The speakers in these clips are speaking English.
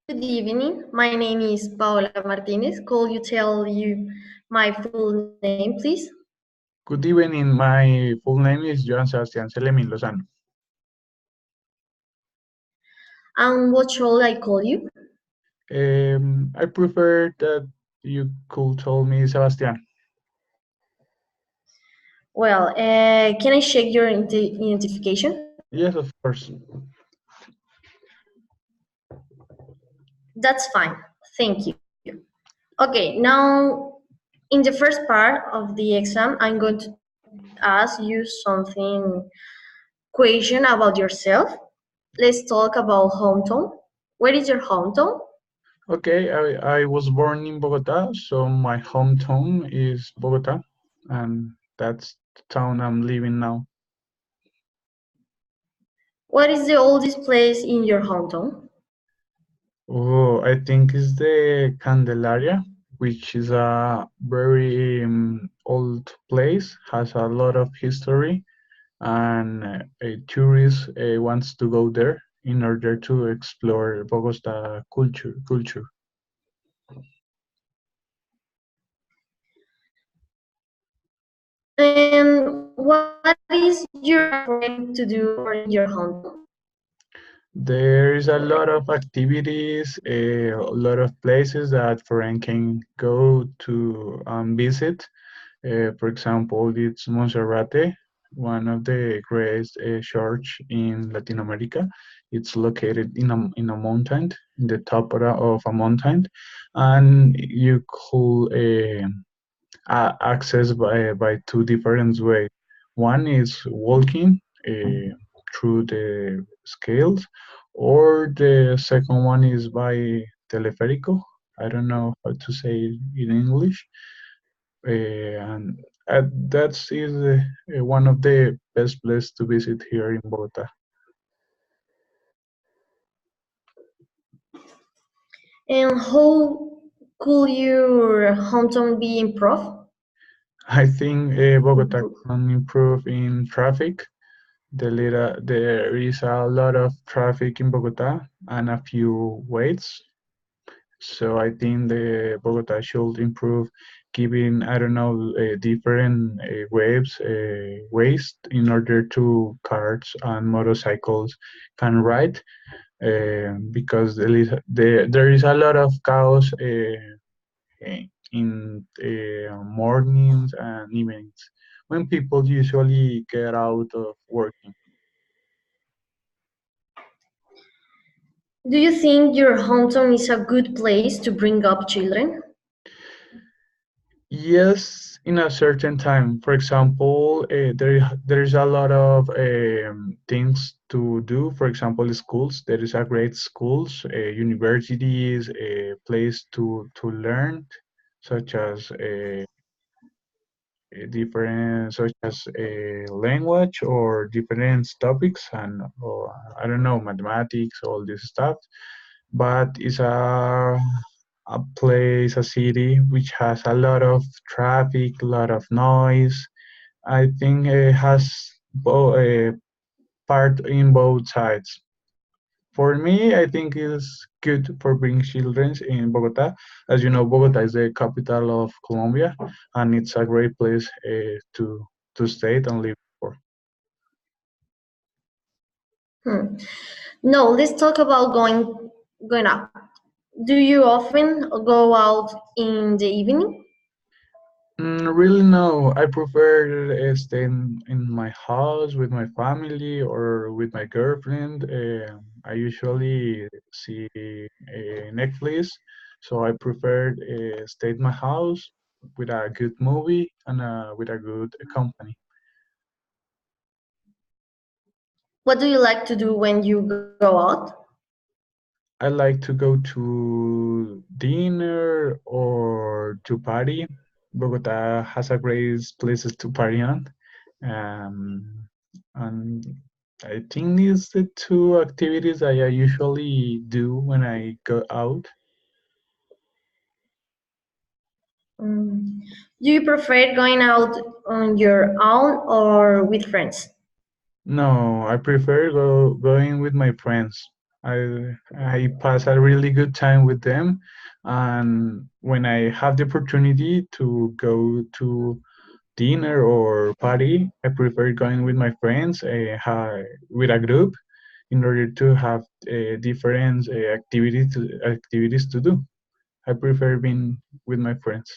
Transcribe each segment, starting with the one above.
Good evening. My name is Paola Martinez. Could you tell you my full name, please? Good evening. My full name is Joan Sebastián Selemin Lozano. And what shall I call you? I prefer that you could tell me Sebastián. Well, can I check your identification? Yes, of course. That's fine. Thank you. Okay, now in the first part of the exam, I'm going to ask you something question about yourself. Let's talk about hometown. Where is your hometown? Okay, I was born in Bogota, so my hometown is Bogota, and that's the town I'm living now. What is the oldest place in your hometown? Oh, I think it's the Candelaria, which is a very old place, has a lot of history, and a tourist wants to go there in order to explore Bogota culture. And what is your favorite to do in your hometown? There is a lot of activities, a lot of places that foreign can go to visit. For example, it's Monserrate, one of the greatest church in Latin America. It's located in a mountain, in the top of a mountain, and you could access by two different ways. One is walking through the scales, or the second one is by teleférico. I don't know how to say it in English. And that's is one of the best places to visit here in Bogota. And how could your hometown be improved? I think Bogota Improve. can improve in traffic. There is a lot of traffic in Bogota and a few waits. So I think the Bogota should improve, giving I don't know different ways in order to cars and motorcycles can ride, because there is a lot of chaos in mornings and evenings when people usually get out of working. Do you think your hometown is a good place to bring up children? Yes, in a certain time. For example, there is a lot of things to do. For example, schools. There is a great schools, universities, a place to learn, such as such as a language or different topics, and or, I don't know, mathematics, all this stuff. But it's a place, a city which has a lot of traffic, a lot of noise. I think it has part in both sides. For me, I think it's good for bring children in Bogota. As you know, Bogota is the capital of Colombia, and it's a great place to stay and live for. Hmm. No, let's talk about going out. Do you often go out in the evening? Really, no. I prefer staying in my house with my family or with my girlfriend. I usually see Netflix, so I prefer stay in my house with a good movie and with a good company. What do you like to do when you go out? I like to go to dinner or to party. Bogota has a great places to party on. Um, and I think these the two activities I usually do when I go out. Mm. Do you prefer going out on your own or with friends? No, I prefer going with my friends. I pass a really good time with them, and when I have the opportunity to go to dinner or party, I prefer going with my friends, with a group, in order to have different activities to do. I prefer being with my friends.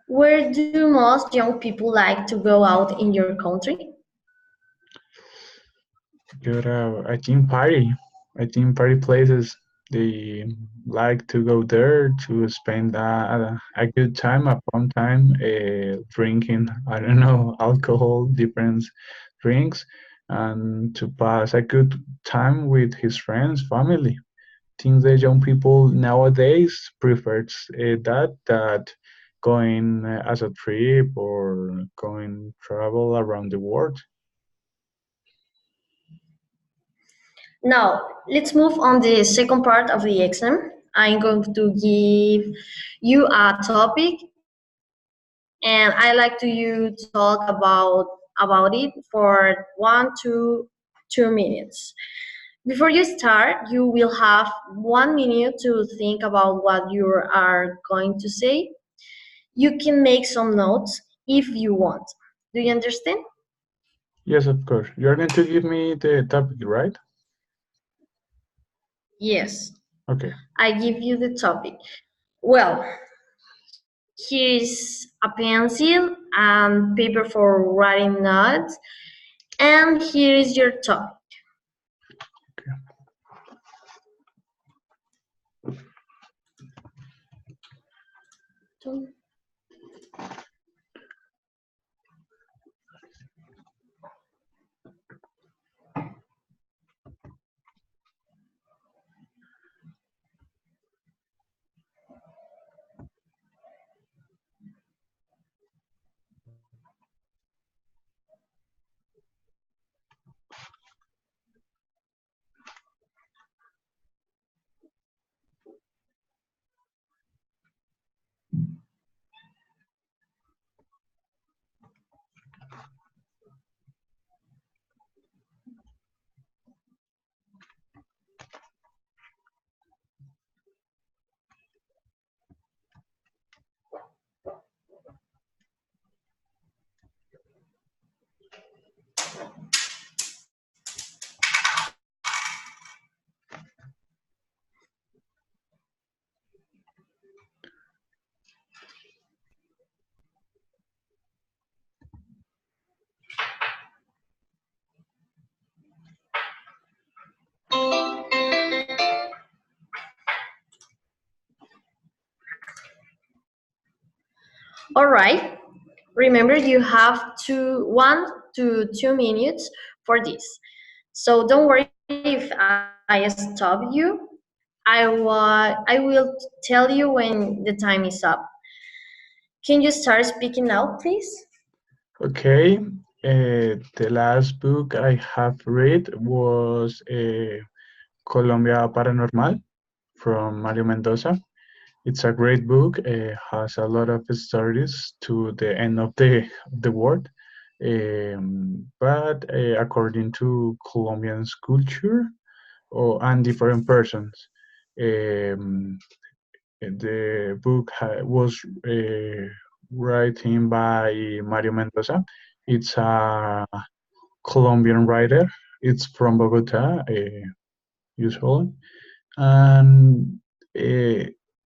Where do most young people like to go out in your country? Good. I think party. I think party places. They like to go there to spend a good time, a fun time, drinking. I don't know, alcohol, different drinks, and to pass a good time with his friends, family. Think the young people nowadays prefers that going as a trip or going travel around the world. Now, let's move on the second part of the exam. I'm going to give you a topic and I like to you talk about it for 1 to 2 minutes. Before you start, you will have 1 minute to think about what you are going to say. You can make some notes if you want. Do you understand? Yes, of course. You're going to give me the topic, right? Yes, Okay. I give you the topic. Well, here's a pencil and paper for writing notes, and here is your topic. All right. Remember, you have 1 to 2 minutes for this. So don't worry if I stop you. I will tell you when the time is up. Can you start speaking now, please? Okay. The last book I have read was Colombia Paranormal from Mario Mendoza. It's a great book. It has a lot of stories to the end of the world. But according to Colombian culture and different persons. Um, the book was written by Mario Mendoza. It's a Colombian writer. It's from Bogota, usually. And uh,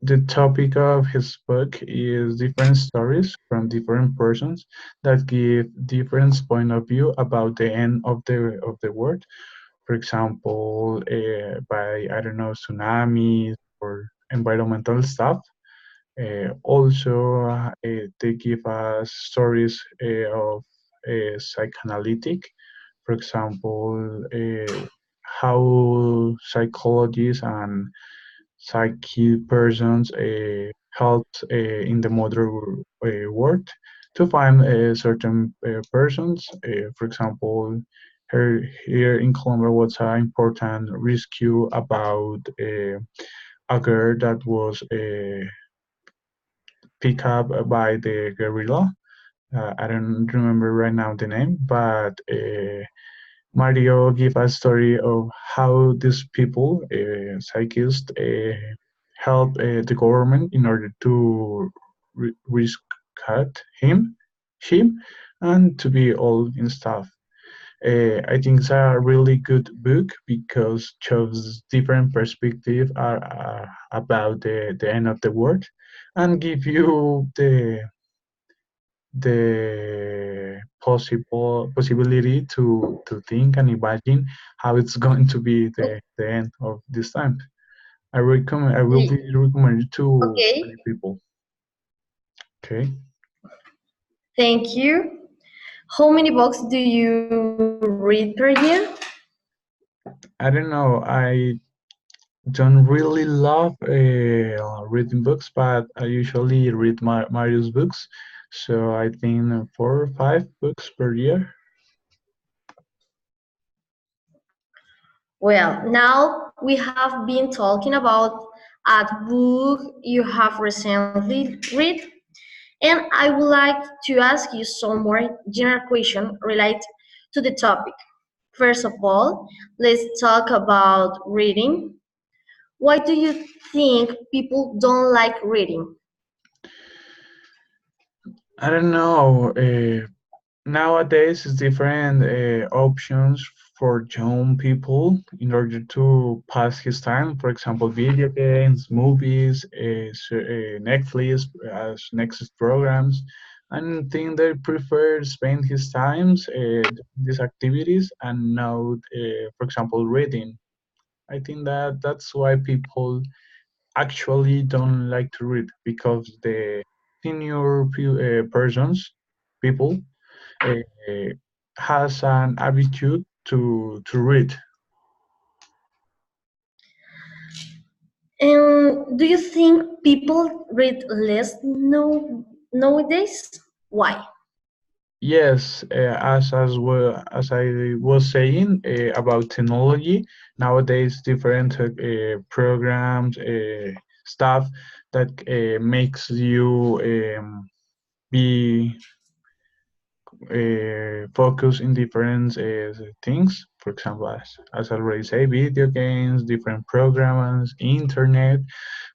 the topic of his book is different stories from different persons that give different point of view about the end of the world. For example, by I don't know tsunamis or environmental stuff. Also, they give us stories of psychoanalytic, for example, how psychologists and psychic persons help in the modern world to find certain persons. For example, here in Colombia was an important rescue about a girl that was picked up by the guerrilla. I don't remember right now the name, but Mario give a story of how these people, psychists, help the government in order to rescue him, and to be all in stuff. I think it's a really good book because shows different perspective about the end of the world, and give you the possibility to think and imagine how it's going to be the end of this time. I will Ye- be recommended to Okay, many people. Okay. thank you. How many books do you read per year? I don't know. I don't really love reading books, but I usually read Mario's books. So I think 4 or 5 books per year. Well, now we have been talking about a book you have recently read, and I would like to ask you some more general questions related to the topic. First of all, let's talk about reading. Why do you think people don't like reading? I don't know. Nowadays, it's different options for young people in order to pass his time. For example, video games, movies, Netflix as next programs. And I think they prefer spend his times these activities and not, for example, reading. I think that that's why people actually don't like to read because the senior persons, people, uh, has an attitude to read. And do you think people read less nowadays? Why? Yes, as I was saying about technology nowadays, different programs, stuff that makes you be focus in different things. For example, as I already say, video games, different programs, internet.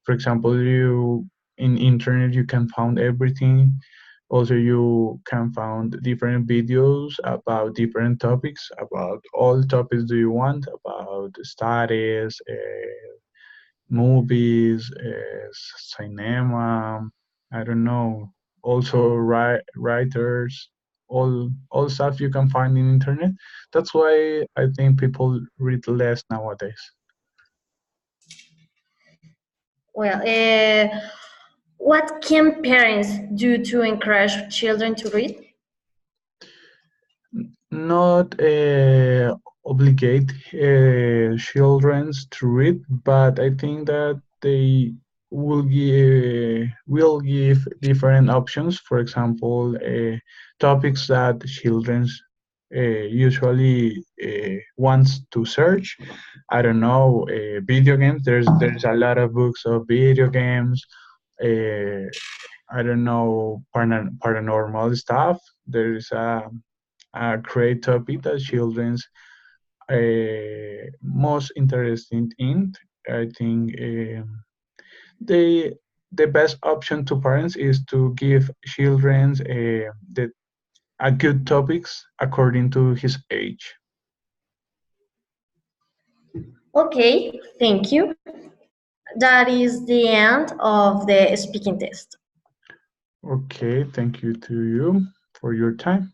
For example, you in internet you can find everything. Also, you can find different videos about different topics, about all topics do you want, about studies, movies, cinema, I don't know, also writers, all stuff you can find in internet. That's why I think people read less nowadays. Well, what can parents do to encourage children to read? Not obligate children to read, but I think that they will give different options. For example, topics that children usually wants to search. I don't know, video games. There's a lot of books of video games. Uh, I don't know, paranormal stuff. There's a great topic that children's most interested in. I think they the best option to parents is to give children a good topics according to his age. Okay, thank you. That is the end of the speaking test. Okay, thank you to you for your time.